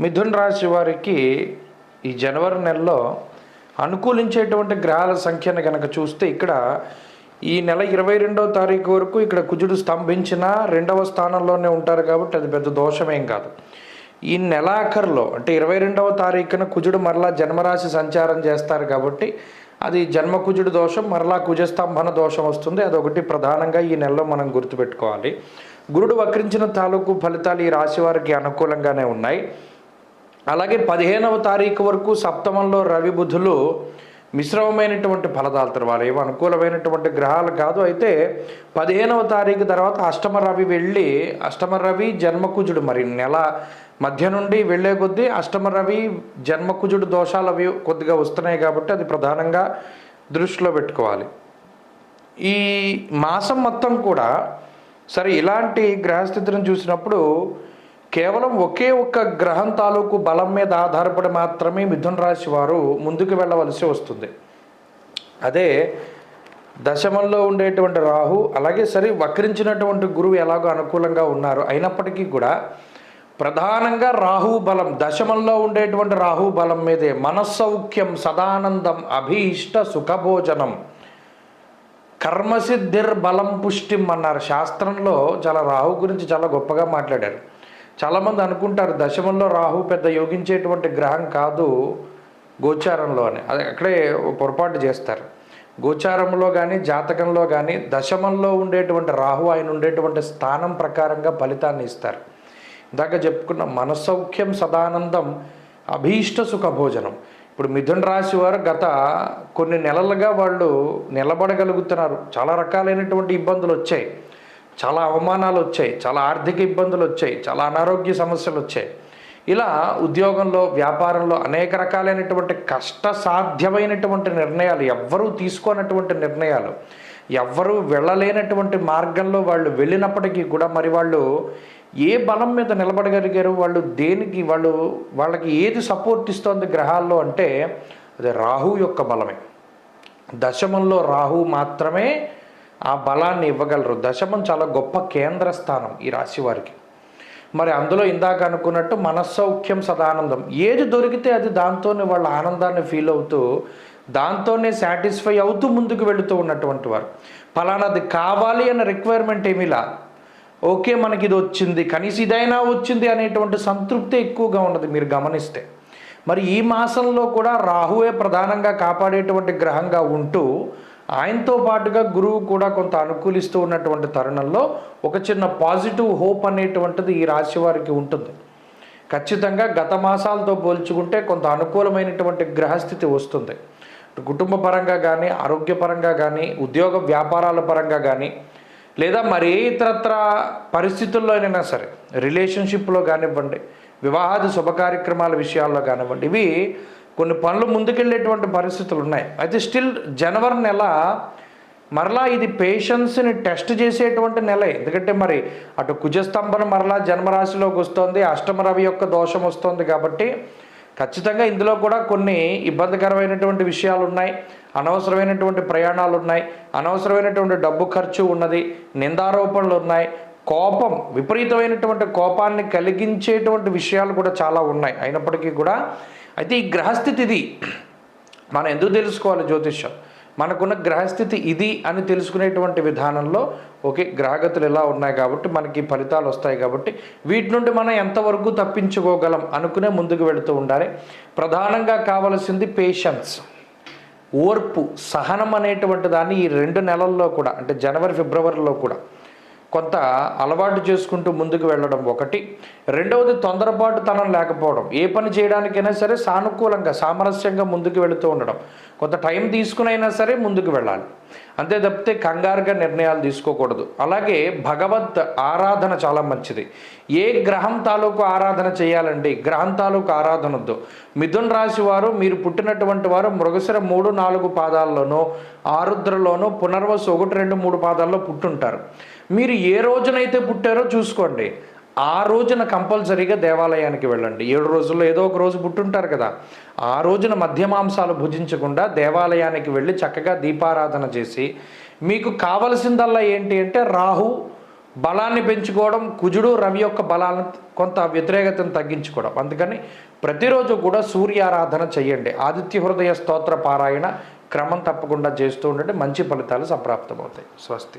మిథున్ రాశి వారికి ఈ జనవరి నెలలో అనుకూలించేటువంటి గ్రహాల సంఖ్యను కనుక చూస్తే ఇక్కడ ఈ నెల 22వ తారీఖు వరకు ఇక్కడ కుజుడు స్తంభించిన 2వ స్థానంలోనే ఉంటారు కాబట్టి అది పెద్ద దోషమేం కాదు. ఈ నెలాఖరులో అంటే 22వ తారీఖున కుజుడు మరలా జన్మరాశి సంచారం చేస్తారు కాబట్టి అది జన్మకుజుడు దోషం, మరలా కుజస్తంభన దోషం వస్తుంది. అదొకటి ప్రధానంగా ఈ నెలలో మనం గుర్తుపెట్టుకోవాలి. గురుడు వక్రించిన తాలూకు ఫలితాలు ఈ రాశి వారికి అనుకూలంగానే ఉన్నాయి. అలాగే 15వ తారీఖు వరకు సప్తమంలో రవి బుధులు మిశ్రమమైనటువంటి ఫలితాలు వారు ఏమో అనుకూలమైనటువంటి గ్రహాలు కాదు. అయితే 15వ తారీఖు తర్వాత అష్టమ రవి వెళ్ళి అష్టమ రవి జన్మకుజుడు మరి నెల మధ్య నుండి వెళ్ళే కొద్దీ అష్టమ రవి జన్మకుజుడు దోషాలు అవి కొద్దిగా వస్తున్నాయి కాబట్టి అది ప్రధానంగా దృష్టిలో పెట్టుకోవాలి. ఈ మాసం మొత్తం కూడా సరే ఇలాంటి గ్రహస్థితిని చూసినప్పుడు కేవలం ఒకే ఒక్క గ్రహం తాలూకు బలం మీద ఆధారపడి మాత్రమే మిథున రాశి వారు ముందుకు వెళ్ళవలసి వస్తుంది. అదే దశమంలో ఉండేటువంటి రాహు, అలాగే సరే వక్రించినటువంటి గురువు ఎలాగో అనుకూలంగా ఉన్నారు. అయినప్పటికీ కూడా ప్రధానంగా రాహు బలం, దశమంలో ఉండేటువంటి రాహు బలం మీదే మనస్సౌఖ్యం, సదానందం, అభీష్ట సుఖభోజనం, కర్మసిద్ధిర్ బలం పుష్టిం అన్నారు. శాస్త్రంలో చాలా రాహు గురించి చాలా గొప్పగా మాట్లాడారు. చాలామంది అనుకుంటారు దశమంలో రాహు పెద్ద యోగించేటువంటి గ్రహం కాదు గోచారంలో అని. అది అక్కడే పొరపాటు చేస్తారు. గోచారంలో కానీ జాతకంలో కానీ దశమంలో ఉండేటువంటి రాహు ఆయన ఉండేటువంటి స్థానం ప్రకారంగా ఫలితాన్ని ఇస్తారు. ఇందాక చెప్పుకున్న మనస్సౌఖ్యం, సదానందం, అభీష్ట సుఖభోజనం. ఇప్పుడు మిథున రాశి వారు గత కొన్ని నెలలుగా వాళ్ళు నిలబడగలుగుతున్నారు. చాలా రకాలైనటువంటి ఇబ్బందులు వచ్చాయి, చాలా అవమానాలు వచ్చాయి, చాలా ఆర్థిక ఇబ్బందులు వచ్చాయి, చాలా అనారోగ్య సమస్యలు వచ్చాయి. ఇలా ఉద్యోగంలో, వ్యాపారంలో అనేక రకాలైనటువంటి కష్టసాధ్యమైనటువంటి నిర్ణయాలు, ఎవ్వరూ తీసుకోనటువంటి నిర్ణయాలు, ఎవ్వరూ వెళ్ళలేనటువంటి మార్గంలో వాళ్ళు వెళ్ళినప్పటికీ కూడా మరి వాళ్ళు ఏ బలం మీద నిలబడగలిగారు, వాళ్ళు దేనికి వాళ్ళకి ఏది సపోర్ట్ ఇస్తోంది గ్రహాల్లో అంటే అది రాహు యొక్క బలమే. దశమంలో రాహు మాత్రమే ఆ బలాన్ని ఇవ్వగలరు. దశమం చాలా గొప్ప కేంద్ర స్థానం ఈ రాశి వారికి. మరి అందులో ఇందాక అనుకున్నట్టు మనస్సౌఖ్యం, సదానందం, ఏది దొరికితే అది దాంతోనే వాళ్ళ ఆనందాన్ని ఫీల్ అవుతూ దాంతోనే సాటిస్ఫై అవుతూ ముందుకు వెళుతూ ఉన్నటువంటి వారు. ఫలానాది కావాలి అన్న రిక్వైర్మెంట్ ఏమీలా, ఓకే మనకి ఇది వచ్చింది, కనీసం ఇదైనా వచ్చింది అనేటువంటి సంతృప్తి ఎక్కువగా ఉన్నది మీరు గమనిస్తే. మరి ఈ మాసంలో కూడా రాహువే ప్రధానంగా కాపాడేటువంటి గ్రహంగా ఉంటూ ఆయనతో పాటుగా గురువు కూడా కొంత అనుకూలిస్తూ ఉన్నటువంటి తరుణంలో ఒక చిన్న పాజిటివ్ హోప్ అనేటువంటిది ఈ రాశి వారికి ఉంటుంది. ఖచ్చితంగా గత మాసాలతో పోల్చుకుంటే కొంత అనుకూలమైనటువంటి గ్రహస్థితి వస్తుంది. కుటుంబ పరంగా కానీ, ఆరోగ్యపరంగా కానీ, ఉద్యోగ వ్యాపారాల పరంగా కానీ, లేదా మరే ఇతరత్ర పరిస్థితుల్లో అయినా సరే, రిలేషన్షిప్లో కానివ్వండి, వివాహాది శుభకార్యక్రమాల విషయాల్లో కానివ్వండి, ఇవి కొన్ని పనులు ముందుకెళ్ళేటువంటి పరిస్థితులు ఉన్నాయి. అయితే స్టిల్ జనవరి నెల మరలా ఇది పేషెన్స్ని టెస్ట్ చేసేటువంటి నెలే. ఎందుకంటే మరి అటు కుజస్తంభన మరలా జన్మరాశిలోకి వస్తుంది, అష్టమ రవి యొక్క దోషం వస్తుంది కాబట్టి ఖచ్చితంగా ఇందులో కూడా కొన్ని ఇబ్బందికరమైనటువంటి విషయాలు ఉన్నాయి, అనవసరమైనటువంటి ప్రయాణాలు ఉన్నాయి, అనవసరమైనటువంటి డబ్బు ఖర్చు ఉన్నది, నిందారోపణలు ఉన్నాయి, కోపం, విపరీతమైనటువంటి కోపాన్ని కలిగించేటువంటి విషయాలు కూడా చాలా ఉన్నాయి. అయినప్పటికీ కూడా అయితే ఈ గ్రహస్థితి ఇది మనం ఎందుకు తెలుసుకోవాలి జ్యోతిష్యం, మనకున్న గ్రహస్థితి ఇది అని తెలుసుకునేటువంటి విధానంలో ఓకే గ్రహగతులు ఎలా ఉన్నాయి కాబట్టి మనకి ఫలితాలు వస్తాయి కాబట్టి వీటి నుండి మనం ఎంతవరకు తప్పించుకోగలం అనుకునే ముందుకు వెళుతూ ఉండాలి. ప్రధానంగా కావలసింది పేషెన్స్, ఓర్పు, సహనం అనేటువంటి దాన్ని ఈ 2 నెలల్లో కూడా అంటే జనవరి ఫిబ్రవరిలో కూడా కొంత అలవాటు చేసుకుంటూ ముందుకు వెళ్ళడం ఒకటి. రెండవది తొందరపాటు తనం లేకపోవడం, ఏ పని చేయడానికైనా సరే సానుకూలంగా సామరస్యంగా ముందుకు వెళుతూ ఉండడం, కొంత టైం తీసుకునైనా సరే ముందుకు వెళ్ళాలి, అంతే తప్పితే కంగారుగా నిర్ణయాలు తీసుకోకూడదు. అలాగే భగవద్ ఆరాధన చాలా మంచిది. ఏ గ్రహం తాలూకు ఆరాధన చేయాలండి, గ్రహం తాలూకు ఆరాధన వద్దు. మిథున రాశి వారు మీరు పుట్టినటువంటి వారు మృగశిర 3, 4 పాదాల్లోనూ, ఆరుద్రలోనూ, పునర్వసు 1, 2, 3 పాదాల్లో పుట్టుంటారు. మీరు ఏ రోజునైతే పుట్టారో చూసుకోండి, ఆ రోజున కంపల్సరీగా దేవాలయానికి వెళ్ళండి. 7 రోజుల్లో ఏదో ఒక రోజు పుట్టుంటారు కదా, ఆ రోజున మధ్యమాంసాలు భుజించకుండా దేవాలయానికి వెళ్ళి చక్కగా దీపారాధన చేసి మీకు కావలసిందల్లా ఏంటి అంటే రాహు బలాన్ని పెంచుకోవడం, కుజుడు రవి యొక్క బలాలను కొంత వ్యతిరేకతను తగ్గించుకోవడం. అందుకని ప్రతిరోజు కూడా సూర్యారాధన చేయండి. ఆదిత్య హృదయ స్తోత్ర పారాయణ క్రమం తప్పకుండా చేస్తూ ఉండండి. మంచి ఫలితాలు సంప్రాప్తమవుతాయి. స్వస్తి.